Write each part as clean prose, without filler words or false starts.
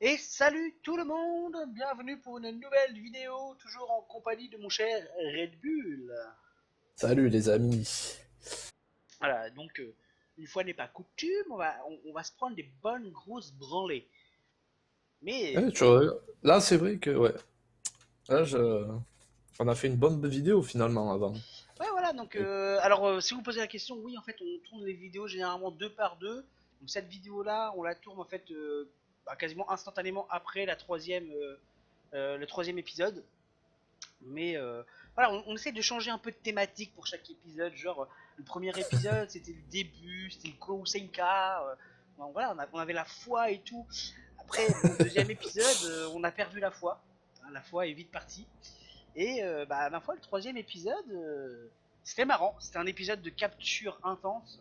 Et salut tout le monde, bienvenue pour une nouvelle vidéo, toujours en compagnie de mon cher Red Bull. Salut les amis. Voilà, donc une fois n'est pas coutume, on va se prendre des bonnes grosses branlées. Mais Tu vois, là c'est vrai que ouais. Là, on a fait une bonne vidéo finalement avant. ouais voilà, donc Et- alors si vous posez la question, oui en fait on tourne les vidéos généralement deux par deux. Donc cette vidéo là, on la tourne en fait quasiment instantanément après le troisième épisode. Mais voilà, on essaie de changer un peu de thématique pour chaque épisode. Genre, le premier épisode, c'était le début, c'était le Kousenka. Bon, voilà, on avait la foi et tout. Après, bon, deuxième épisode, on a perdu la foi. Hein, la foi est vite partie. Et ma foi, le troisième épisode, c'était marrant. C'était un épisode de capture intense.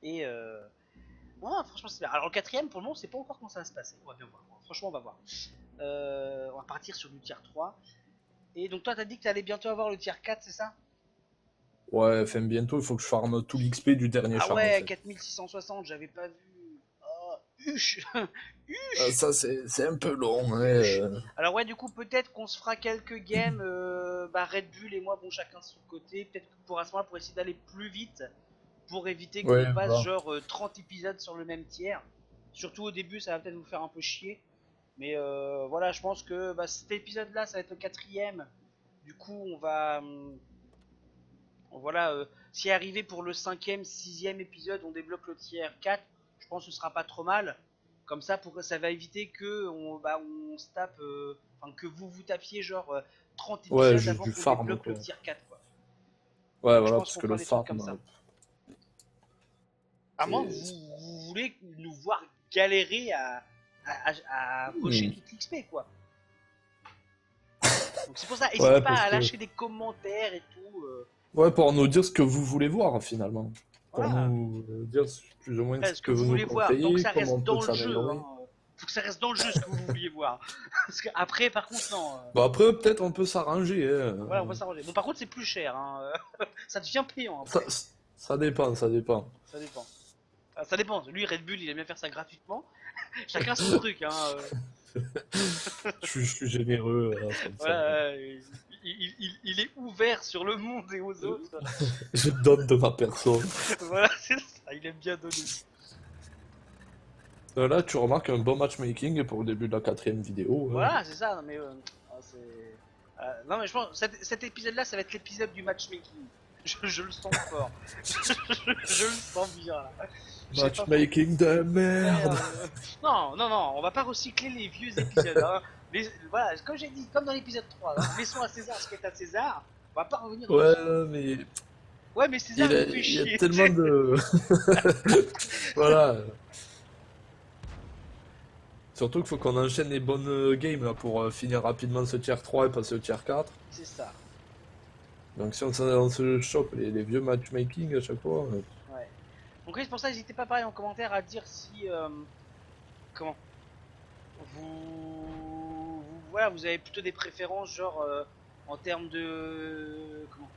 Et ouais, franchement, c'est bien. Alors, le quatrième, pour le moment, on sait pas encore comment ça va se passer. On va bien voir. Franchement, on va voir. On va partir sur du tier 3. Et donc toi t'as dit que t'allais bientôt avoir le tier 4, c'est ça? Ouais, enfin bientôt il faut que je farme tout l'XP du dernier Ah char en ouais, fait. 4660, j'avais pas vu. Oh, huche. Huche. Ça c'est un peu long, hein, Huche. Alors ouais, du coup peut-être qu'on se fera quelques games, Red Bull et moi, bon chacun de son côté, peut-être pour à ce moment-là pour essayer d'aller plus vite, pour éviter qu'on Ouais, passe voilà. genre 30 épisodes sur le même tiers. Surtout au début, ça va peut-être vous faire un peu chier. Mais voilà, je pense que cet épisode-là, ça va être le quatrième. Du coup, on va, voilà, si arrivé pour le cinquième, sixième épisode, on débloque le tiers 4, je pense que ce sera pas trop mal. Comme ça, ça va éviter que on se tape, que vous tapiez genre 30 Ouais, épisodes juste avant du qu'on farm débloque le quoi. tiers 4 quoi. Ouais, Donc je voilà, pense parce qu'on que fera le des trucs farm, comme ça. À moins que c'est. vous voulez nous voir galérer à cocher Hmm. toute l'XP quoi. Donc c'est pour ça, n'hésitez Ouais, pas parce à que. lâcher des commentaires et tout. Ouais, pour nous dire ce que vous voulez voir finalement. Pour Voilà. nous dire plus ou moins Après, ce ce que que vous vous nous voulez voir, tant que conseillez, ça comment reste on peut dans le jeu, hein. s'améliorer. Faut que ça reste dans le jeu ce que vous vouliez voir. Parce qu'après, par contre, non. Bon après peut-être on peut s'arranger, Voilà, on hein. va s'arranger. Bon, par contre, c'est plus cher, hein. Ça devient payant Ça, après. ça dépend, ça dépend. Ça dépend. Enfin, ça dépend. Lui, Red Bull, il aime bien faire ça gratuitement. Chacun son truc, hein. Je suis généreux comme ça. Voilà, il est ouvert sur le monde et aux autres. Je donne de ma personne. Voilà, c'est ça. Il aime bien donner. Là, tu remarques un bon matchmaking pour le début de la quatrième vidéo, hein. Voilà, c'est ça. Non, mais c'est. Non, mais je pense cet épisode-là, ça va être l'épisode du matchmaking. Je le sens fort. Je le sens bien là. Je sais pas pourquoi. Matchmaking de merde. Merde. Non, non, non, on va pas recycler les vieux épisodes. Hein. Voilà, comme j'ai dit, comme dans l'épisode 3, hein, laissons à César ce qui est à César. On va pas revenir Ouais, dessus. mais Ouais, mais César, il nous fait il y a chier. tellement de... Voilà. Surtout qu'il faut qu'on enchaîne les bonnes games là, pour finir rapidement ce tier 3 et passer au tier 4. C'est ça. Donc si on se chope les vieux matchmaking à chaque fois... Ouais. Donc oui, c'est pour ça, n'hésitez pas pareil en commentaire à dire si comment voilà, vous avez plutôt des préférences genre en termes de comment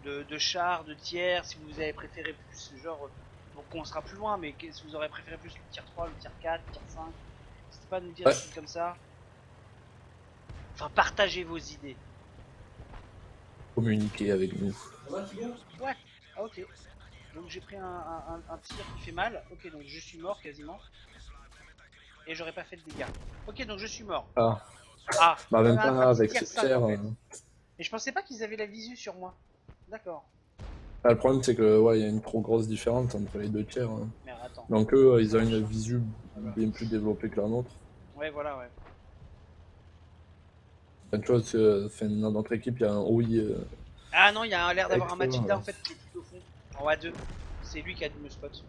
de chars, de tiers, si vous avez préféré plus genre donc on sera plus loin, mais si vous aurez préféré plus le tier 3, le tier 4, le tier 5, n'hésitez pas à nous dire des Ouais, trucs comme ça. Enfin, partagez vos idées. communiquer avec nous. Ouais, ah, ok. Donc j'ai pris un tir qui fait mal. Ok, donc je suis mort quasiment. Et j'aurais pas fait de dégâts. Ok, donc je suis mort. Ah, Ah, bah j'avais même un pas petit avec tier ce 5 en tiers. fait. Et je pensais pas qu'ils avaient la visu sur moi. D'accord. Le problème c'est que ouais, il y a une trop grosse différence entre les deux tiers, hein. Mais attends, Donc eux, ça ils ont une marche. visu Ah, voilà. bien plus développée que la nôtre. Ouais, voilà, ouais. Enfin, tu vois, enfin, dans notre équipe, il y a un OI Ah non, il y a l'air d'avoir un expert. Magita en fait qui est tout au fond. En A2. C'est lui qui a dû me spot.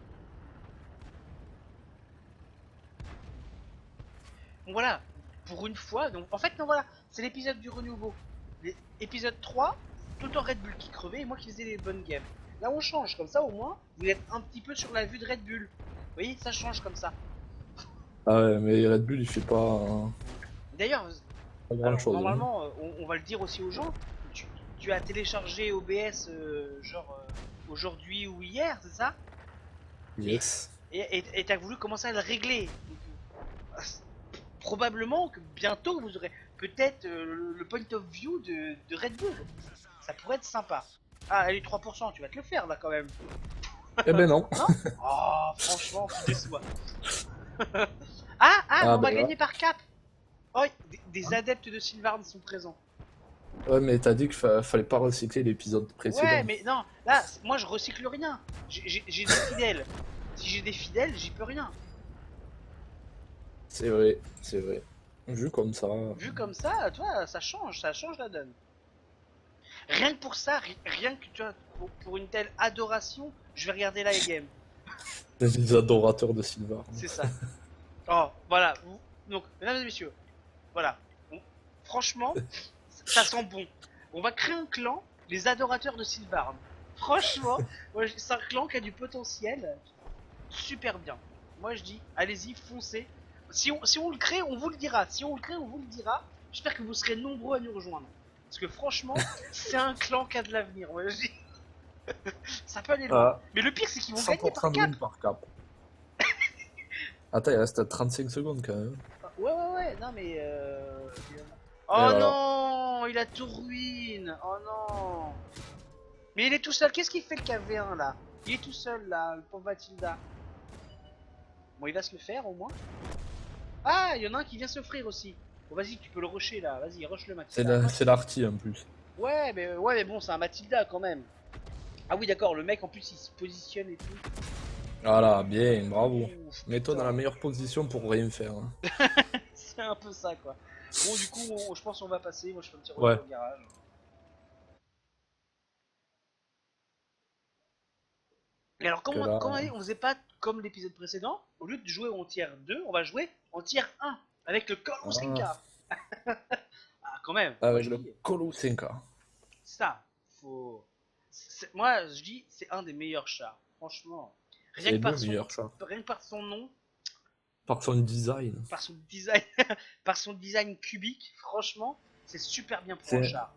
Donc voilà, pour une fois, donc en fait non voilà, c'est l'épisode du renouveau. L'épisode 3, tout le temps Red Bull qui crevait et moi qui faisais les bonnes games. Là on change, comme ça au moins, vous êtes un petit peu sur la vue de Red Bull. Vous voyez, ça change comme ça. Ah ouais, mais Red Bull, il fait D'ailleurs, pas grand alors chose, hein. normalement, on va le dire aussi aux gens, tu, tu as téléchargé OBS aujourd'hui ou hier, c'est ça? Et Yes. et t'as voulu commencer à le régler. probablement que bientôt vous aurez peut-être le point of view de Red Bull. Ça pourrait être sympa. Ah, allez, 3%, tu vas te le faire là quand même. Eh ben non. Non. Oh, franchement, tu déçois. Ah, Ah on va ben là. gagner par cap. Oh, des adeptes de Sylvarn sont présents. Ouais, mais t'as dit qu'il fallait pas recycler l'épisode Ouais, précédent. mais non, là, moi je recycle rien. J'ai des fidèles. Si j'ai des fidèles, j'y peux rien. C'est vrai, c'est vrai. Vu comme ça. Vu comme ça, toi, ça change la donne. Rien que pour ça, rien que tu vois, pour une telle adoration, je vais regarder la game. Des adorateurs de Sylvar. C'est ça. Oh, voilà. Donc, mesdames et messieurs, voilà. Franchement, ça sent bon. On va créer un clan, les adorateurs de Sylvarn. Franchement, c'est un clan qui a du potentiel. Super bien. Moi je dis, allez-y, foncez. Si on le crée, on vous le dira. Si on le crée, on vous le dira. J'espère que vous serez nombreux à nous rejoindre. Parce que franchement, c'est un clan qui a de l'avenir. Moi je dis, ça peut aller loin. Ah, Mais le pire, c'est qu'ils vont gagner par 100% de cap. win par cap. Attends, il reste 35 secondes quand même. Ouais, non mais. Et Oh voilà. non, il a tout ruine. Oh non. Mais il est tout seul. Qu'est-ce qu'il fait le KV1 là? Il est tout seul là, le pauvre Mathilda. Bon, il va se le faire au moins. Ah, il y en a un qui vient s'offrir aussi. Bon, vas-y, tu peux le rusher là. Vas-y, rush le Mathilda. C'est l'arty en plus. Ouais, mais bon, c'est un Mathilda quand même. Ah oui, d'accord, le mec en plus il se positionne et tout. Voilà, bien, bravo. Ouf, Mets-toi dans putain. la meilleure position pour rien faire. Hein. C'est un peu ça quoi. Bon, du coup, je pense qu'on va passer. Moi, je fais un petit Ouais. retour au garage. Et alors, Que comment là. on faisait pas comme l'épisode précédent? Au lieu de jouer en tier 2, on va jouer en tier 1 avec le Call of Ah, Senka. Ah, quand même, moi avec je le dis, Colo 5K. ça, faut. Moi, je dis, c'est un des meilleurs chars. Franchement, rien C'est que le par son, meilleur chat. rien que par son nom, Par son design. par son design, par son design cubique, franchement, c'est super bien pour un C'est. char.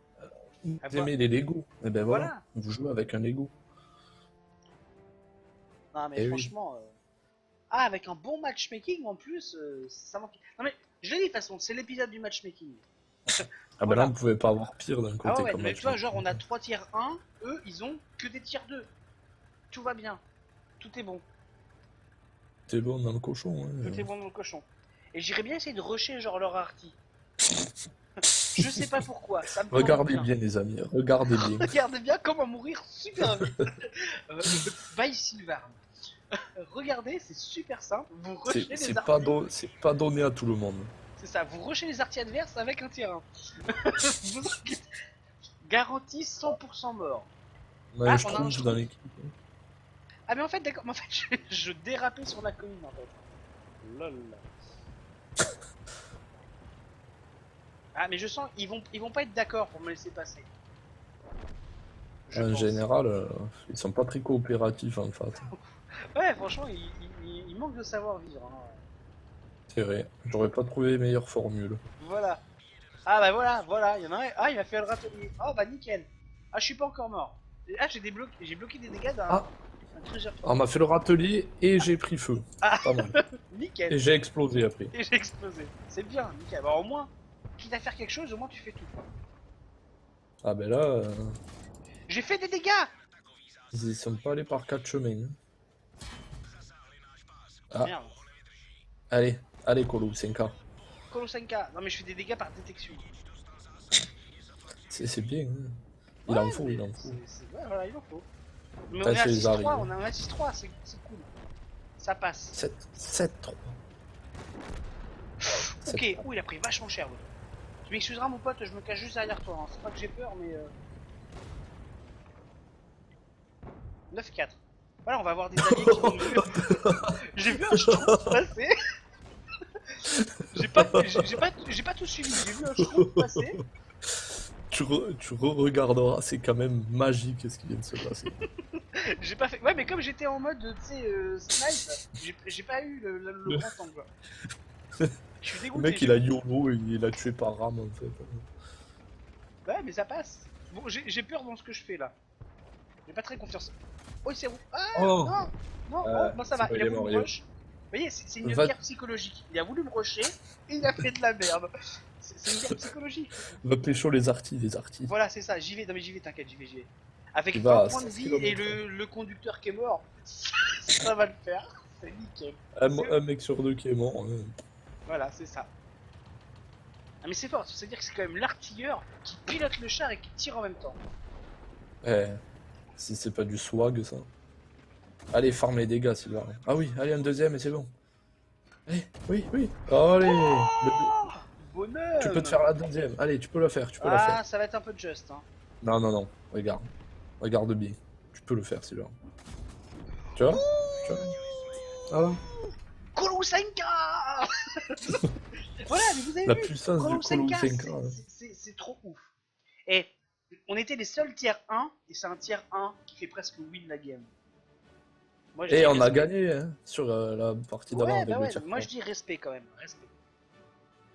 Vous Ah, aimez les Lego? Et ben voilà, voilà. vous jouez avec un Lego. Non, mais Eh oui. franchement, ah, avec un bon matchmaking en plus, ça manque. Non mais, je l'ai dit de toute façon, c'est l'épisode du matchmaking. Ah ben là, on Voilà. pouvait pas avoir pire d'un Ah côté ouais, comme mais tu match. vois, genre on a 3 tiers 1, eux ils ont que des tiers 2. Tout va bien, tout est bon, T'es bon dans le cochon. tout est Hein. bon dans le cochon. Et j'irais bien essayer de rusher genre leur arty. Je sais pas pourquoi, ça me tente Regardez bien. bien, les amis, regardez bien. Regardez bien comment mourir super vite. By Sylvarn. Regardez, c'est super simple, vous rushez les arties. C'est pas donné à tout le monde. C'est ça, vous rushez les arties adverses avec un tiers 1. Vous garantie 100% mort. On a Ah, un on a un Schtroumpf dans Schtroumpf. l'équipe. Ah mais en fait d'accord, mais en fait je dérapais sur la colline en fait. Lol. Ah mais je sens ils vont pas être d'accord pour me laisser passer. Je En pense. général, ils sont pas très coopératifs en fait. Ouais franchement il manque de savoir vivre. Hein. C'est vrai, j'aurais pas trouvé meilleure formule. Voilà. Ah bah voilà, il y en a un. Ah il m'a fait le râtelier. Oh bah nickel. Ah je suis pas encore mort. Ah j'ai bloqué des dégâts d'un Ah, treasure on m'a fait le râtelier et j'ai pris feu. Ah Pas mal. nickel. Et j'ai explosé après. Et j'ai explosé. C'est bien, nickel. Bah au moins, quitte à faire quelque chose, au moins tu fais tout. Ah ben là, J'ai fait des dégâts. ils y sont pas allés par quatre chemins. Hein. Ah, Merde. allez Colo, 5K. Kolosenka. Non mais je fais des dégâts par détection. C'est bien. Hein. Il Ouais, en faut, mais il en faut. ouais, voilà, il en faut. Mais on T'as est à fait les 6-3, arrières. on est à 6-3, c'est cool. Ça passe. 7-3. Ok, ouh, il a pris vachement cher l'autre. Tu m'excuseras mon pote, je me cache juste derrière toi. Hein. C'est pas que j'ai peur, mais 9-4. Voilà, on va avoir des alliés qui vont nous... J'ai vu un Schtroumpf passer. J'ai pas tout suivi. J'ai vu un Schtroumpf passer. Tu re-regarderas, c'est quand même magique ce qui vient de se passer. J'ai pas fait. Ouais, mais comme j'étais en mode, tu sais, snipe, j'ai pas eu le grand angle. Je suis Le dégoûté. mec il a YOLO et il a tué par rame en fait. Ouais, mais ça passe. Bon, j'ai peur dans ce que je fais là. J'ai pas très confiance. Oh, c'est où? Ah Oh non. Non, oh, bah ça va, c'est il a pas voulu Mario. rush. voyez, c'est une Va, guerre psychologique. Il a voulu me rusher et il a fait de la merde. C'est une guerre psychologique. va pécho les artis, les artis. Voilà, c'est ça. J'y vais, non mais j'y vais, t'inquiète, j'y vais, j'y vais. Avec Il 20 va à points de 16 vie et km/h. le conducteur qui est mort, ça va le faire. C'est nickel. Un mec sur deux qui est mort. Voilà, c'est ça. Ah mais c'est fort, c'est-à-dire que c'est quand même l'artilleur qui pilote le char et qui tire en même temps. Eh, si c'est pas du swag, ça. Allez, farm les dégâts, Sylvain. Ah oui, allez, un deuxième et c'est bon. Allez, oui, oui. Allez, Oh bonhomme. tu peux te faire la deuxième. Allez, tu peux la faire, tu peux la faire. Ah, ça va être un peu juste, hein. Non, non, non, regarde. Regarde bien. Tu peux le faire, Sylvain. Tu vois? Tu vois? Voilà. Kolosenka. Voilà, mais vous avez La vu, puissance du Kolosenka, Kolosenka. c'est trop ouf. Et on était les seuls tiers 1, et c'est un tiers 1 qui fait presque win la game. Moi, je Et dis on a respect. gagné hein, sur la partie d'avant Ouais, avec bah le ouais, tir. moi je dis respect quand même, respect.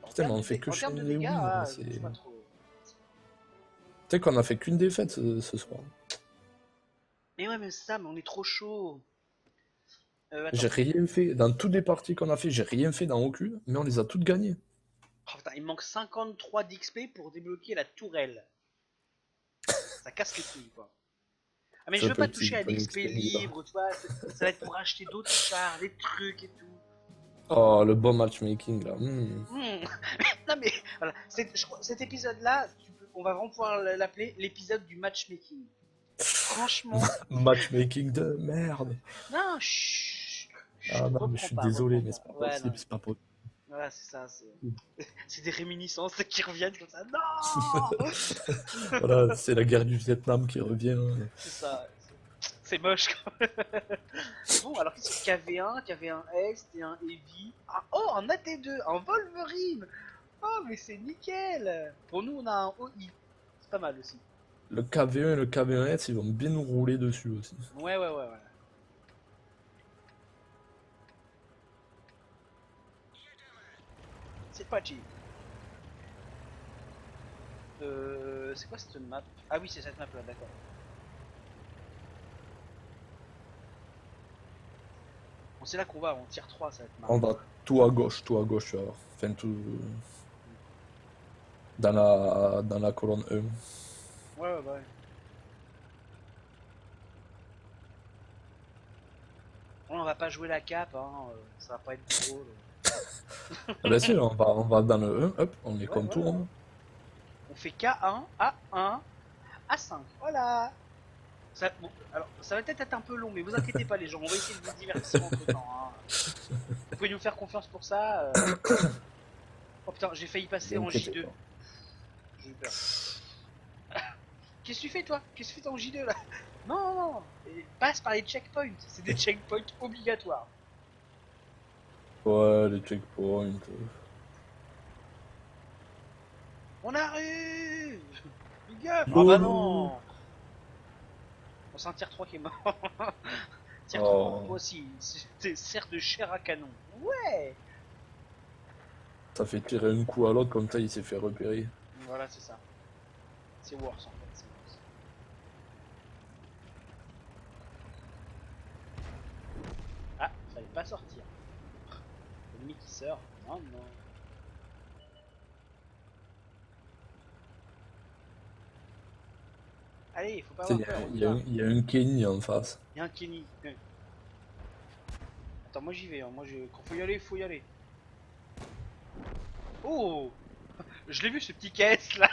En Putain, mais termes on de, fait que en termes de chaîner les dégâts, wins. ah, C'est... je sais pas Tu trop. sais qu'on a fait qu'une défaite ce soir. Mais ouais, mais ça, mais on est trop chaud. Attends. J'ai rien fait. Dans toutes les parties qu'on a fait, j'ai rien fait dans aucune, mais on les a toutes gagnées. Oh, putain, il manque 53 d'XP pour débloquer la tourelle. Ça casse les couilles, quoi. Ah, mais je veux pas toucher à l'XP libre, tu vois. Ça va être pour acheter d'autres chars, des trucs et tout. Oh, le bon matchmaking là. Non, mais voilà. Cet épisode-là, on va vraiment pouvoir l'appeler l'épisode du matchmaking. Franchement. Matchmaking de merde. Non, chut. Ah non, mais je suis désolé, mais c'est pas Ouais, non. possible, c'est pas possible. Voilà, c'est ça. C'est des réminiscences qui reviennent comme ça. Non. Voilà, c'est la guerre du Vietnam qui revient. C'est ça. C'est moche quand même. Bon, alors qu'est-ce qu'il y a? KV1 S, T1 Heavy. Ah, oh, un AT2, un Wolverine. Oh, mais c'est nickel. Pour nous, on a un OI. C'est pas mal aussi. Le KV1 et le KV1S, ils vont bien nous rouler dessus aussi. Ouais, ouais, ouais, ouais. C'est pas cheap. C'est quoi cette map? Ah oui, c'est cette map là, d'accord. Bon, c'est là qu'on va, on tire 3 cette map. On va tout à gauche, tu vas voir. Enfin, tout. Dans la colonne 1. Ouais, ouais, ouais. On va pas jouer la cape, hein, ça va pas être drôle. Ah bah si, on va dans le 1, hop, on les contourne. Voilà. On fait K1, A1, A5, voilà. Ça, bon, alors, ça va peut-être être un peu long, mais vous inquiétez pas les gens, on va essayer de vous divertir entre temps. Hein. Vous pouvez nous faire confiance pour ça. Oh putain, j'ai failli passer en J2. J'ai eu peur. Qu'est-ce que tu fais toi? Qu'est-ce que tu fais en J2 là? Non, non, non. Et passe par les checkpoints, c'est des checkpoints obligatoires. Ouais, les checkpoints. On arrive. Les gars. Oh, Ah bah non. Bon, c'est un tier 3 qui est mort. Tier 3, moi aussi. C'était certes de chair à canon. Ouais. Ça fait tirer un coup à l'autre, comme ça il s'est fait repérer. Voilà, c'est ça. C'est worse en fait. C'est worse. Ah, fallait pas sortir. L'ennemi qui sort. Non, non. Allez, il faut pas avoir peur. Il y a un Kenny en face. Il y a un Kenny. Attends, moi j'y vais. Hein. Moi, quand faut y aller, faut y aller. Oh. Je l'ai vu ce petit KS là.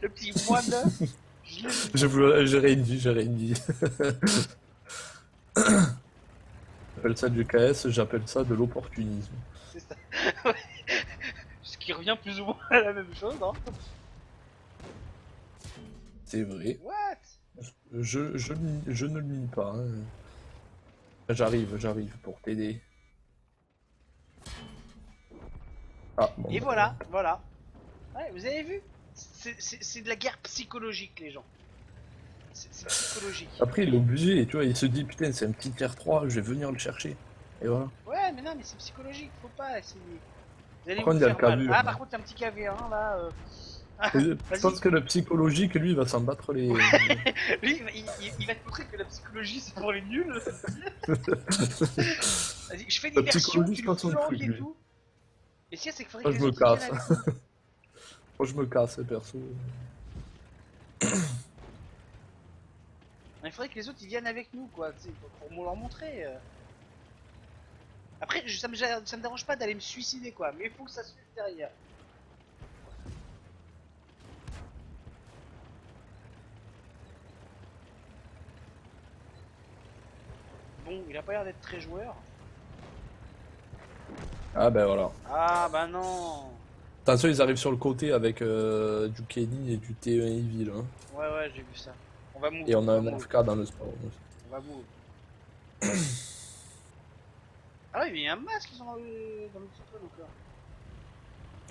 Le petit moins 9. Je l'ai vu. J'ai rien dit, j'ai rien dit. J'appelle ça du KS, j'appelle ça de l'opportunisme. C'est ça. Ce qui revient plus ou moins à la même chose, hein. C'est vrai. What? Je ne le nie pas. Hein. J'arrive pour t'aider. Ah, bon, et voilà, voilà. Ouais, vous avez vu? C'est de la guerre psychologique, les gens. C'est psychologique. Après, il est obligé, tu vois, il se dit putain, c'est un petit tiers 3, je vais venir le chercher. Et voilà. Ouais, mais non, mais c'est psychologique, faut pas essayer. Vous allez Par vous contre, il y a faire le mal. KV1. Ah, par contre, il y a un petit KV1 là. Je Vas-y. pense que le psychologique, lui, va s'en battre les. Lui, il va te montrer que la psychologie c'est pour les nuls. Vas-y, je fais La l'immersion, psychologie, tu c'est le pas son flanques truc, et lui. tout. Mais si, c'est qu'il faudrait Moi, que je les me autres ils viennent casse. avec nous. Moi, je me casse, perso. Il faudrait que les autres ils viennent avec nous, quoi, tu sais, pour leur montrer. Après, ça me dérange pas d'aller me suicider, quoi, mais il faut que ça suive derrière. Bon, il a pas l'air d'être très joueur. Ah, ben voilà. Ah bah non. Attention, ils arrivent sur le côté avec du Kenny et du T1 Evil. Hein. Ouais, j'ai vu ça. On va move, Et on on a va un move, FK dans le sport. on va move. Ah oui, mais il y a un masque qui sont dans le petit peu encore.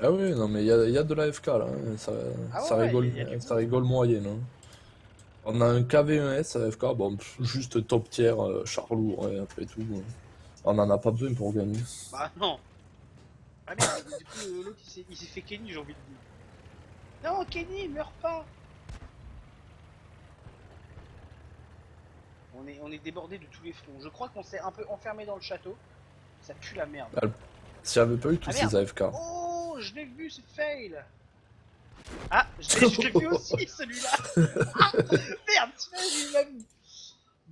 Ah oui, non, mais il y a de la FK là. Hein. Ah Ça ouais, rigole, il y a du ça boulot. rigole moyen. Hein. On a un KV1S à FK, bon, juste top tier, char lourd, et après tout. On en a pas besoin pour gagner. Bah non. Ah merde, du coup l'autre il s'est fait Kenny, j'ai envie de dire. Non, Kenny, meurs pas. On est débordé de tous les fronts. Je crois qu'on s'est un peu enfermé dans le château. Ça pue la merde. Ah, s'il n'y avait pas eu tous Ah ces merde. AFK. Oh, je l'ai vu ce fail. Ah, je l'ai vu aussi celui-là. Ah, merde, celui-là j'ai eu la vue.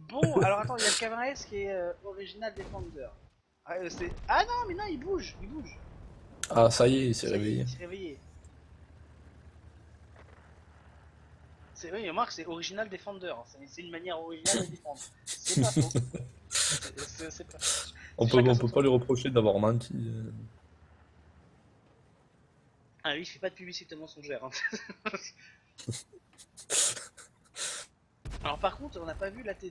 Bon, alors attends, il y a le K20S qui est Original Defender. Ah, ah non, mais non, il bouge, il bouge. Ah, ça y est, il s'est Ça y est, réveillé. il s'est réveillé. Oui, remarque, c'est Original Defender. C'est une manière originale de défendre. C'est pas faux. C'est pas faux. On peut pas lui reprocher d'avoir menti. Ah lui, il fait pas de publicité mensongère. Hein. Alors par contre, on n'a pas vu la T2.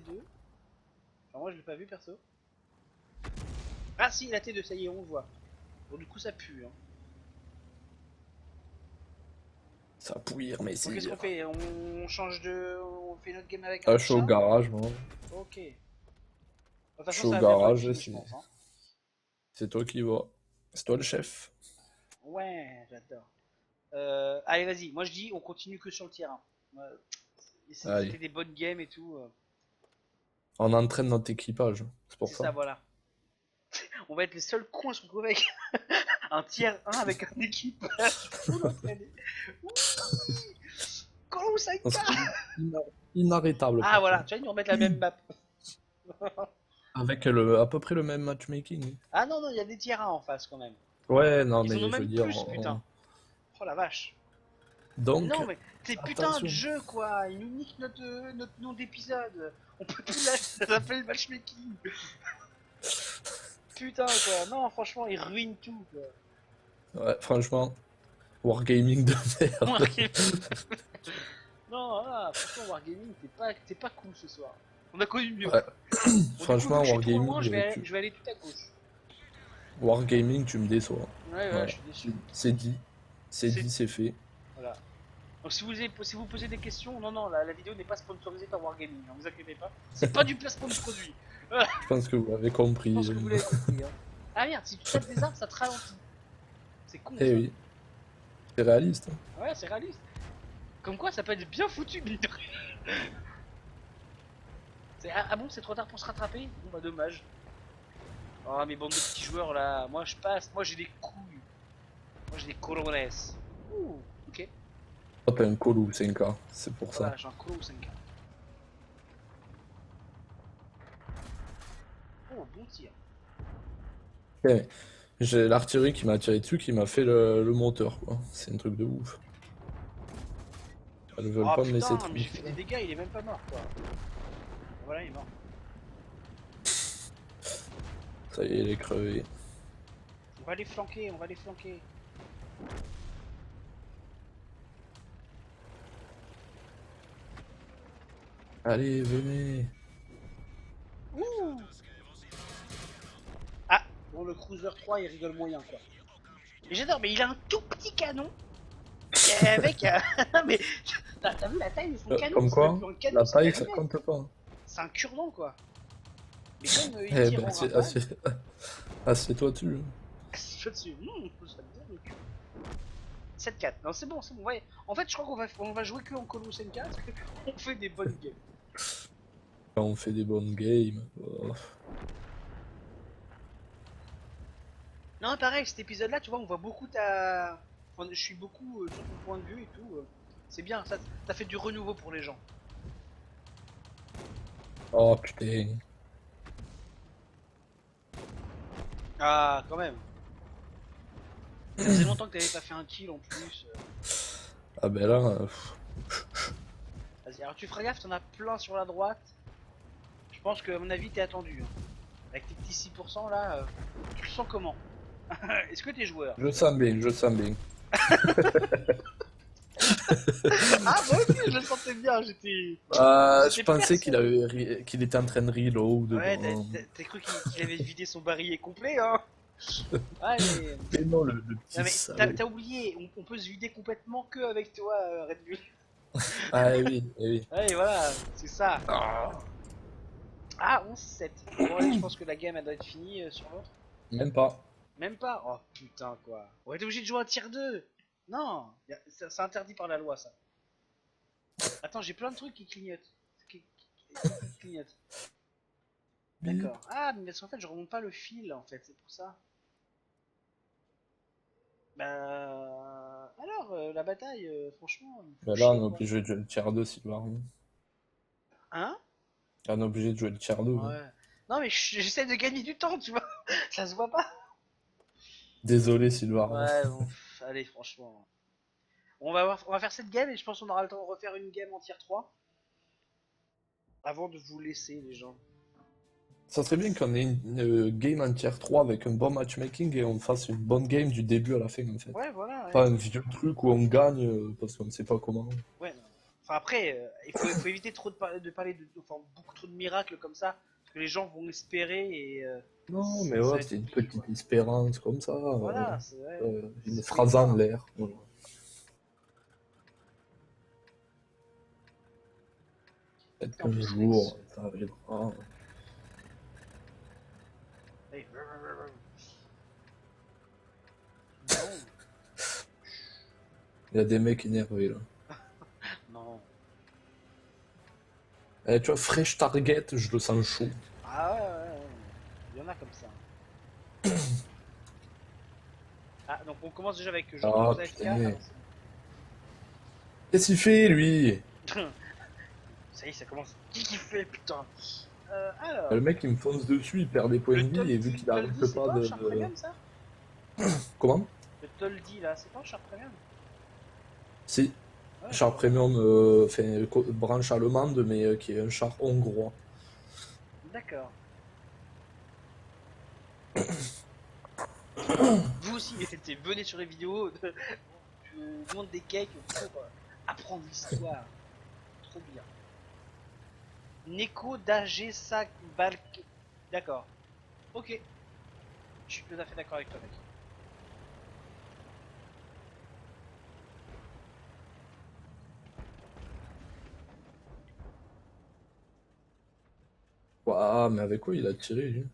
Enfin, moi je l'ai pas vu perso. Ah si, la T2, ça y est, on le voit. Bon, du coup, ça pue. Hein. Ça va pouillir, mais Donc c'est. qu'est-ce qu'on fait? On change de. On fait notre game avec Ah, un je suis au chat. garage, moi. Ok. De toute Je façon, suis au ça va bientôt être garage, fini, je pense. Hein. c'est toi qui vas. C'est toi le chef. Ouais, j'adore. Allez, vas-y. Moi je dis, on continue que sur le terrain. C'était Allez. des bonnes games et tout. On entraîne notre équipage, c'est pour C'est ça. ça, voilà. On va être les seuls cons à se retrouver avec un tiers 1 avec une équipe full entraînée. Comment ça On serait inarrêtable. Ah par voilà, contre. tu vas nous remettre la même map. Avec à peu près le même matchmaking. Ah non, non, il y a des tiers 1 en face quand même. Ouais, non, Ils mais en ont je veux même dire. plus, putain. Oh la vache. Donc, Non mais c'est putain attention. de jeu quoi, il nous nique notre nom d'épisode. On peut tout lâcher, ça s'appelle matchmaking. Putain quoi, non franchement il ruine tout quoi. Ouais, franchement, Wargaming de merde. Wargaming. Non, ah, franchement Wargaming t'es pas cool ce soir. On a connu mieux. Ouais. Bon, Franchement, du coup, vu que je suis trop loin, Wargaming, je vais aller tout à gauche. Wargaming, tu me déçois. Ouais, Voilà. je suis déçu. C'est dit. C'est C'est- dit, c'est fait. Voilà. Donc si vous posez des questions, non, la vidéo n'est pas sponsorisée par Wargaming, ne vous inquiétez pas. C'est pas du placement de produit. Je pense que vous l'avez Je compris. pense que vous l'avez compris. Hein. Ah merde, si tu tapes des arbres, ça te ralentit. C'est con. Eh ça. oui. C'est réaliste. Hein. Ouais, c'est réaliste. Comme quoi, ça peut être bien foutu, mine de rien. Ah bon, c'est trop tard pour se rattraper? Bon bah dommage. Oh mes bandes de petits joueurs là, moi je passe, moi j'ai des couilles. Moi j'ai des colones. Ouh, ok. Toi, t'as un Colo 5K, c'est pour Voilà, ça. j'ai un colo 5K. Oh, bon tir. Eh, j'ai l'artillerie qui m'a tiré dessus, qui m'a fait le moteur, quoi. C'est un truc de ouf. Elles veulent Oh pas me laisser putain, mais j'ai fait des tranquille. dégâts, il est même pas mort quoi. Voilà, il est mort. Ça y est, il est crevé. On va les flanquer, on va les flanquer. Allez, venez. Ouh. Ah, bon le Cruiser 3 il rigole moyen quoi. Mais j'adore, mais il a un tout petit canon. Et avec mais t'as vu la taille de son canon? Comme C'est quoi, même plus un canon, la c'est un taille, ça allumette. compte pas. C'est un cure-dent quoi. Mais comme il Eh tire ben, en c'est rafale, assieds-toi dessus. je dessus. Ça me donne le cul. 7-4. Non, c'est bon, c'est bon. Ouais. En fait, je crois qu'on va jouer que en Colo 4. On fait des bonnes games. Quand on fait des bonnes games. Oh. Non, pareil, cet épisode-là, tu vois, on voit beaucoup ta. Enfin, je suis beaucoup sur ton point de vue et tout. C'est bien, ça fait du renouveau pour les gens. Oh putain. Ah, quand même. Ça faisait longtemps que t'avais pas fait un kill en plus. Ah ben là, Vas-y, alors tu feras gaffe, t'en as plein sur la droite. Je pense que, à mon avis, t'es attendu. Hein. Avec tes petits 6% là, tu le sens comment? Est-ce que t'es joueur? je sens bien, je sens bien. Ah, moi aussi, je le sentais bien, Je j'étais pensais persuadé. qu'il était en train de reload. Ouais, Bon. t'as cru qu'il avait vidé son barillet complet, hein? Ouais, mais. Mais non, le Non, petit mais t'as salaud. t'as oublié, on peut se vider complètement que avec toi, Red Bull. Ah eh oui, eh oui. Ouais, voilà, c'est ça. Ah, Ah, 11-7. Bon, allez, je pense que la game elle doit être finie sur l'autre. même pas. Même pas? Oh putain, quoi. On va être obligé de jouer un tier 2. Non, c'est interdit par la loi, ça. Attends, j'ai plein de trucs qui clignotent. Qui clignotent. Bip. D'accord. Ah, mais parce qu'en fait, je remonte pas le fil, en fait, c'est pour ça. Bah. Alors, la bataille, franchement, il faut Ben là, on chier, est quoi. obligé de jouer le tier 2, Sylvain. Hein? On est obligé de jouer le tier 2. Ouais. Non, mais j'essaie de gagner du temps, tu vois. Ça se voit pas. Désolé, Sylvain. Ouais, bon, allez, franchement. On va faire cette game et je pense qu'on aura le temps de refaire une game en tier 3 avant de vous laisser, les gens. Ça serait bien qu'on ait une game en tier 3 avec un bon matchmaking et on fasse une bonne game du début à la fin, en fait. Ouais, voilà, ouais. Pas un vieux truc où on gagne parce qu'on ne sait pas comment. Ouais, non. Enfin, après, il faut éviter trop de parler enfin, beaucoup trop de miracles comme ça, parce que les gens vont espérer et Non, mais ça ouais, va être c'est une compliqué, petite quoi. espérance comme ça. Voilà, c'est vrai. Une Faut y phrase en croire. l'air. Voilà. Peut-être En qu'un plus, jour, ça arrivera. Allez. Non, Il y a des mecs énervés là. non. Tu vois, Fresh Target, je le sens chaud. Ah ouais, ouais, ouais. Il y en a comme ça. Ah, donc on commence déjà avec je Ah repose AFK. Ah putain. non, c'est Qu'est-ce qu'il fait lui? bon. Ça y est, ça commence. Qui fait, putain? Le Alors, mec il me fonce dessus, il perd des points le de vie et vu qu'il arrête Toldi, c'est pas pas un de. char premium ça? Comment? Le Toldi là, c'est pas un char premium? Si, Ouais, je char crois. premium, branche allemande, mais qui est un char hongrois. D'accord. Vous aussi, venez sur les vidéos du monde des cakes pour apprendre l'histoire. Trop bien. Neko Dage Sak Balk. D'accord. Ok. Je suis tout à fait d'accord avec toi, mec. Ouah, mais avec quoi il a tiré lui?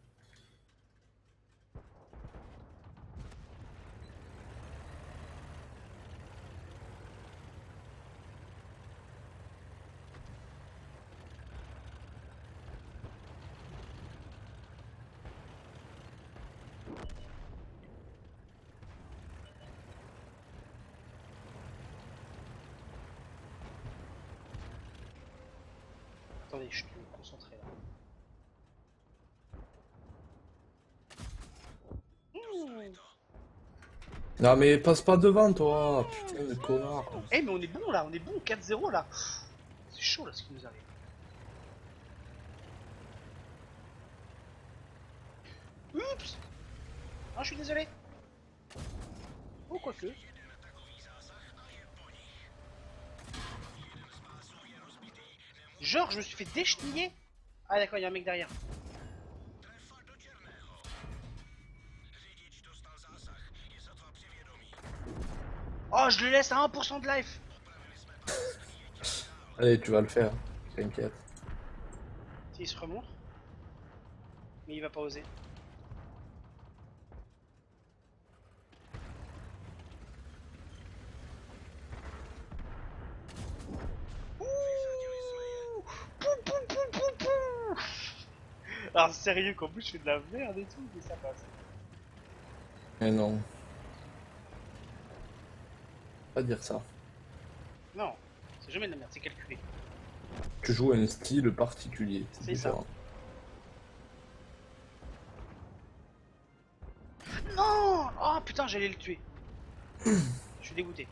Attendez, je suis concentré là. Non mais passe pas devant toi, putain de connard. Eh, mais on est bon là, on est bon, 4-0 là. C'est chaud là ce qui nous arrive. Oups. Ah, je suis désolé. Oh, quoique. Genre, je me suis fait décheniller. Ah, d'accord, il y a un mec derrière. Oh, je le laisse à 1% de life. Allez, tu vas le faire, t'inquiète. Si, il se remonte. Mais il va pas oser. Alors sérieux qu'en plus je fais de la merde et tout, mais ça passe. Mais non. Pas dire ça. Non, c'est jamais de la merde, c'est calculé. Tu joues un style particulier, c'est C'est ça. différent. Non. Oh putain, j'allais le tuer. Je suis dégoûté.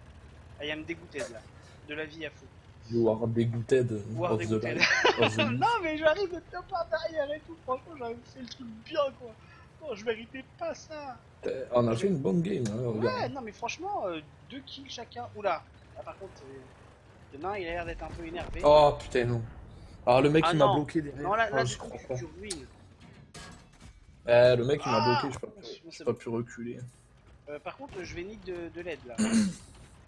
Ah, il me dégoûter là. De la vie à fond. You are dégoûté de War of the dégoûté. life. Of the Non life. mais j'arrive de taper par derrière et tout. Franchement, j'avais fait le truc bien quoi. Non, je méritais pas ça. On a fait une bonne game, hein, Ouais, regarde. non mais franchement, 2 kills chacun. Oula. Ah, par contre, demain il a l'air d'être un peu énervé. Oh putain, non. Ah, le mec Ah il m'a non. bloqué derrière. Non, là, Ah, du je coup, crois pas. tu ruines. Le mec il m'a Ah bloqué, bon, j'ai c'est pas bon. pu reculer. Par contre, je vais nique de l'aide là.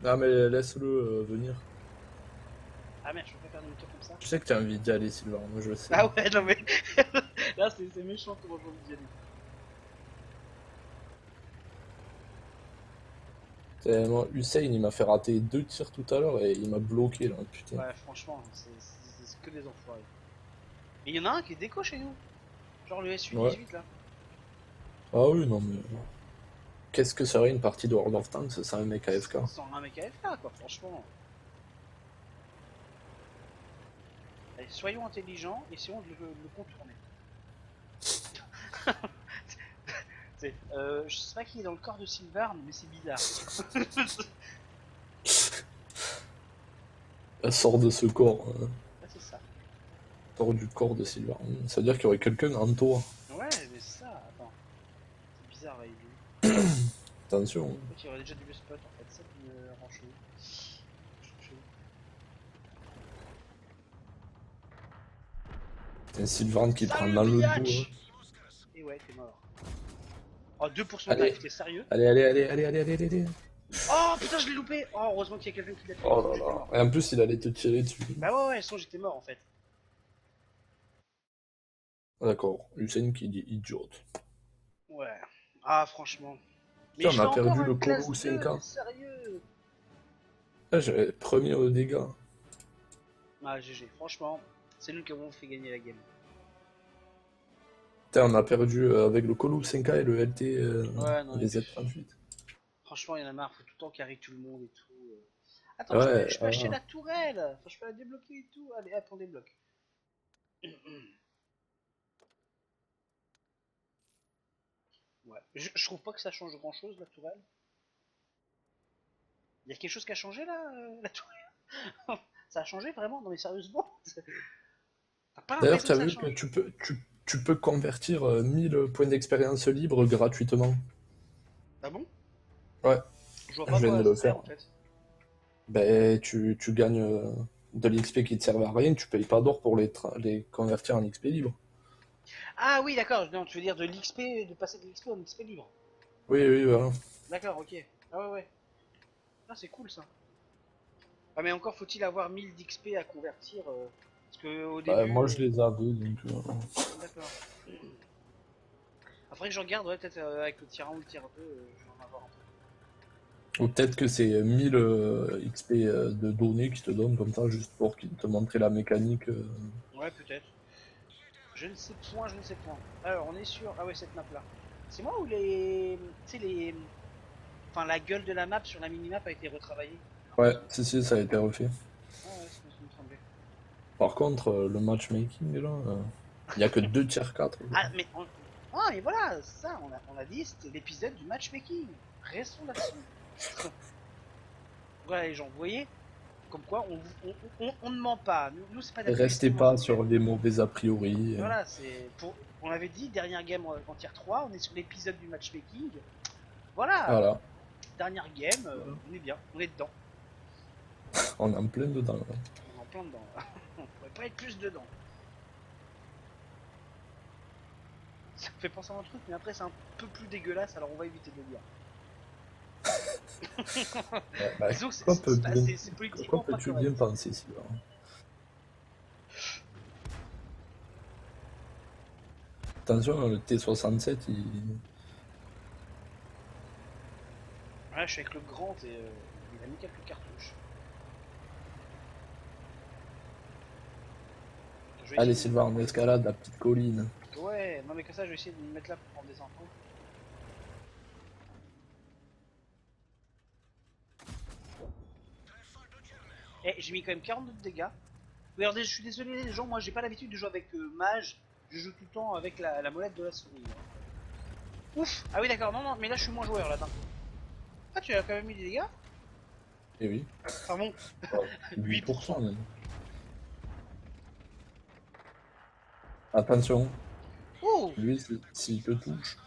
Non mais laisse-le venir. Ah merde, je peux pas faire demi-tour comme ça. Tu sais que t'as envie d'y aller, Sylvain, moi je le sais. Ah ouais, non mais. Là, c'est méchant comment j'ai envie d'y aller. Moi, Hussein il m'a fait rater 2 tirs tout à l'heure et il m'a bloqué là, putain. Ouais, franchement, c'est que des enfoirés. Et il y en a un qui est déco chez nous. Genre le SU-18 Ouais. là. Ah oui, non mais... Qu'est-ce que serait une partie de World of Tanks sans un mec AFK? Sans un mec AFK quoi, franchement. Allez, soyons intelligents, essayons de le contourner. Je sais pas qui est dans le corps de Sylvarn, mais c'est bizarre. Elle sort de ce corps, Ouais, c'est ça. sort du corps de Sylvain. Ça veut dire qu'il y aurait quelqu'un en toi. Ouais, mais c'est ça, attends. C'est bizarre, là, il est. Attention. En fait, il y aurait déjà du spot en fait, ça qui me rend chelou. C'est Sylvain qui prend Salut, dans le dos. biatch. Et ouais, t'es mort. Oh, 2% de Allez. life, t'es sérieux? Allez. Oh putain, je l'ai loupé! Oh, heureusement qu'il y a quelqu'un qui l'a fait. Oh sinon là j'étais là. mort. Et en plus, il allait te tirer dessus. Bah ouais, sinon j'étais mort en fait. D'accord. Hussein qui dit idiote. Ouais. Ah, franchement. Mais Putain, je on fais a perdu encore un le classe Colo 2, 5K. t'es sérieux? Là, j'avais premier au dégâts. Ah, GG, franchement, c'est nous qui avons fait gagner la game. Putain, on a perdu avec le Colo 5K et le LT, Ouais, non, les Z38. franchement, il y en a marre, faut tout le temps carry tout le monde et tout. Attends, Ouais, je peux acheter la tourelle, enfin, je peux la débloquer et tout. Allez, hop, on débloque. Ouais, je trouve pas que ça change grand chose la tourelle. Il y a quelque chose qui a changé là, la tourelle? Ça a changé vraiment? Non mais sérieusement? T'as pas D'ailleurs, l'impression tu que as ça vu que change? tu peux convertir 1000 points d'expérience libres gratuitement. Ah bon? Ouais, Je vois je pas à viens de quoi le ça sert faire. en fait. Ben, tu gagnes de l'XP qui te servent à rien, tu payes pas d'or pour les convertir en XP libre. Ah oui, d'accord, non, tu veux dire de l'XP, de passer de l'XP en XP libre. Oui, voilà. D'accord, ok. Ah ouais, ouais. Ah, c'est cool ça. Ah, mais encore faut-il avoir 1000 d'XP à convertir parce que au Bah, début. moi, je les avais, donc... D'accord. Après que je regarde, ouais, peut-être avec le tier 1 ou le tier 2, je vais en avoir un peu. Ou peut-être que c'est 1000 XP de données qui te donnent comme ça, juste pour te montrer la mécanique. Ouais, peut-être. Je ne sais point, je ne sais point. Alors, on est sur. Ah ouais, cette map là. C'est moi ou les. Tu sais, les. Enfin, la gueule de la map sur la minimap a été retravaillée. Ouais, si, ça a été refait. Ah ouais, c'est ce qui me semblait. Par contre, le matchmaking, là, il n'y a que 2 tiers 4. Ah, mais. Ah, et voilà, ça, on a dit, c'était l'épisode du matchmaking. Restons là-dessus. Voilà, les gens, vous voyez? Comme quoi, on ne ment pas. Nous c'est pas Restez pas sur les mauvais a priori. Voilà, c'est pour. On avait dit, dernière game en tier 3, on est sur l'épisode du matchmaking. Voilà, Voilà, dernière game, on est bien, on est dedans. on est en plein dedans. Là. On est en plein dedans. On pourrait pas être plus dedans. Ça me fait penser à un truc, mais après c'est un peu plus dégueulasse, alors on va éviter de le dire. Bah, Disons que pourquoi c'est pourquoi politiquement pas peux-tu correct. bien penser si là Attention, le T67, Ouais, je suis avec le grand et il a mis quelques cartouches. Allez Sylvain, on escalade la petite colline. Ouais, Ouais, non mais comme ça je vais essayer de me mettre là pour prendre des infos. Eh, j'ai mis quand même 42 de dégâts. Regardez, je suis désolé les gens, moi j'ai pas l'habitude de jouer avec mage. Je joue tout le temps avec la molette de la souris. Ouf. Ah oui d'accord, non, non, mais là je suis moins joueur là d'un coup. Ah tu as quand même mis des dégâts. Et oui. Enfin bon, Ouais, 8%. 8% même. Attention, Oh. lui, s'il te touche.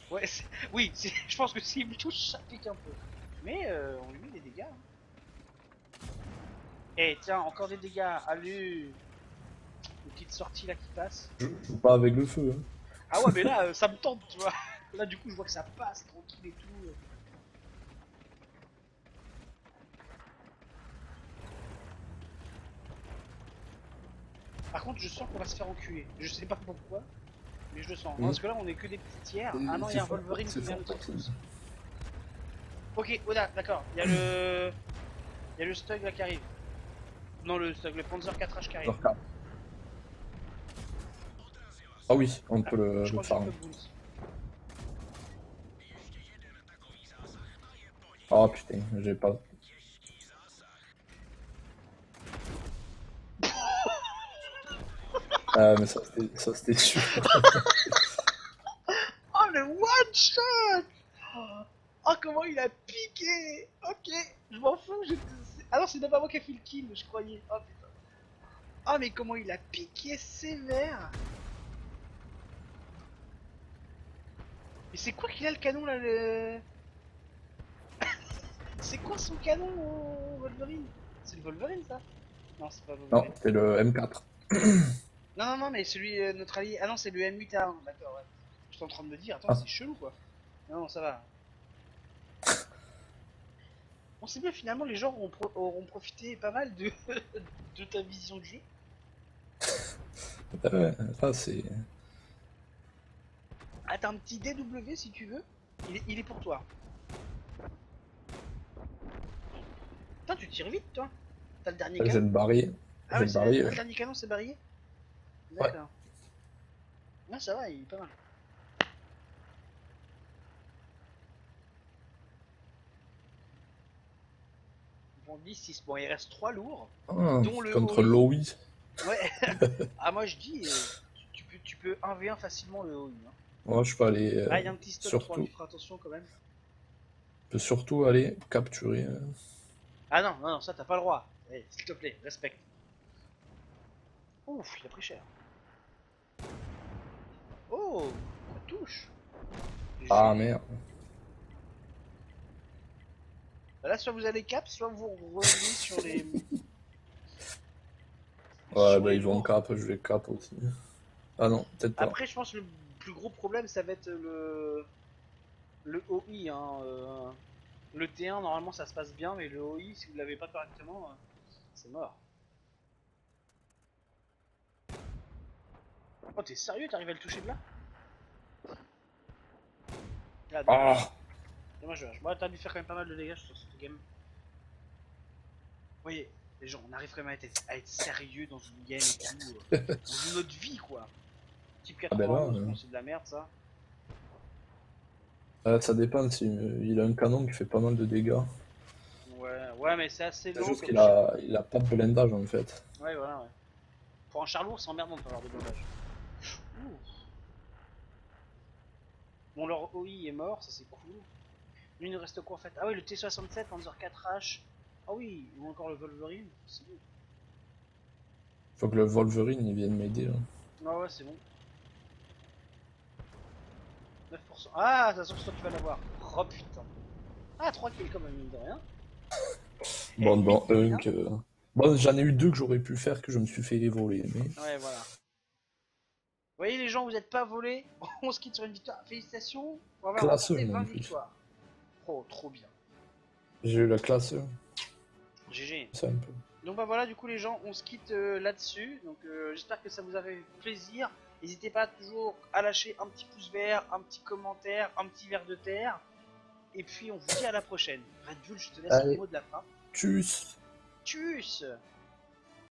Ouais, oui, je pense que s'il me touche, ça pique un peu. Mais on lui met des dégâts. Hein. Eh tiens, encore des dégâts, allez. Une petite sortie là qui passe. Je joue pas avec le feu. Hein. Ah ouais, mais là, ça me tente, tu vois. Là, du coup, je vois que ça passe tranquille et tout. Par contre, je sens qu'on va se faire enculer. Je sais pas pourquoi, mais je le sens. Oui. Parce que là, on est que des petits tiers. Ah non, il y a un Wolverine qui vient de fort, nous. Ok, Oda, d'accord. Il y a le. Il y a le Stug là qui arrive. Non, le Stug, le Panzer 4H qui arrive. Ah oui, on peut Je le crois que j'ai farm. peu de bounce. Ah putain, j'ai pas. Ah mais ça c'était sûr. Oh, le one shot. Oh, comment il a piqué. Ok, je m'en fous. Ah non, c'est d'abord moi qui ai fait le kill, je croyais. Oh putain. Oh, mais comment il a piqué sévère. Mais c'est quoi qu'il a le canon là C'est quoi son canon au Wolverine? C'est le Wolverine ça? Non, c'est pas le Non, Wolverine. c'est le M4. Non, non, non, mais celui notre allié. Ah non, c'est le M8A1, d'accord, ouais. J'étais en train de me dire, attends, Ah. c'est chelou quoi. Non, non, ça va. On sait bien finalement, les gens auront profité pas mal de ta vision de jeu. Ça c'est. Ah, t'as un petit DW si tu veux. Il est pour toi. Putain, tu tires vite toi. T'as le dernier J'ai canon. le baril. Ah J'ai ouais, le baril. le dernier canon c'est barillet. Ouais. D'accord. Ah, ça va, il est pas mal. Bon, 10, 6. Bon, il reste 3 lourds, Ah, dont le contre OI. l'OI. Ouais. Ah, moi je dis, tu peux 1v1 facilement le OI. Hein. Moi je peux aller Ah, il y a un petit stock 3, surtout. tu feras attention quand même. Je peux surtout aller capturer. Ah non, non, non, ça t'as pas le droit. Eh, s'il te plaît, respecte. Ouf, il a pris cher. Oh, ça touche. Ah J'ai- merde. Là, soit vous allez cap, soit vous revenez sur les. Ouais, Sur bah les ils vont lourds. cap, je vais cap aussi. Ah non, peut-être pas. Après, je pense que le plus gros problème, ça va être le OI. Hein, le T1, normalement, ça se passe bien, mais le OI, si vous l'avez pas correctement, c'est mort. Oh, t'es sérieux? T'arrives à le toucher de là? Ah, dommage. Ah. Dommage, dommage. Bon, t'as dû faire quand même pas mal de dégâts sur cette game. Vous voyez, les gens, on arrive quand même à être sérieux dans une game et tout. Dans une autre vie, quoi. Type Ah ben là, 91, bon, c'est de la merde, ça. ça dépend si il a un canon qui fait pas mal de dégâts. Ouais, ouais, mais c'est assez C'est lent juste comme qu'il char. il a pas de blindage en fait. Ouais, voilà, ouais. Pour un char lourd, c'est emmerdant de pas avoir de blindage. Ouh. Bon, leur OI est mort, ça c'est cool. Lui, il nous reste quoi en fait? Ah oui, le T67, Panzer 4H. Ah oui, ou encore le Wolverine, c'est bon. Faut que le Wolverine il vienne m'aider là. Ah ouais, c'est bon. 9%. Ah, ça sent que toi tu vas l'avoir. Oh putain. Ah, 3 kills quand même, mine de rien. Bon, Mine dans de un rien. que. Bon, j'en ai eu deux que j'aurais pu faire que je me suis fait voler, mais. Ouais, voilà. Vous voyez les gens, vous êtes pas volés. On se quitte sur une victoire. Félicitations. On va avoir Classe remporté 1 en 20 plus. victoires. Oh, trop bien. J'ai eu la classe 1, GG. c'est un peu. Donc bah voilà, du coup les gens, on se quitte là-dessus. Donc j'espère que ça vous a fait plaisir. N'hésitez pas toujours à lâcher un petit pouce vert, un petit commentaire, un petit verre de terre. Et puis on vous dit à la prochaine. Red Bull, je te laisse le Allez, mot de la fin. tchuss! Tchuss.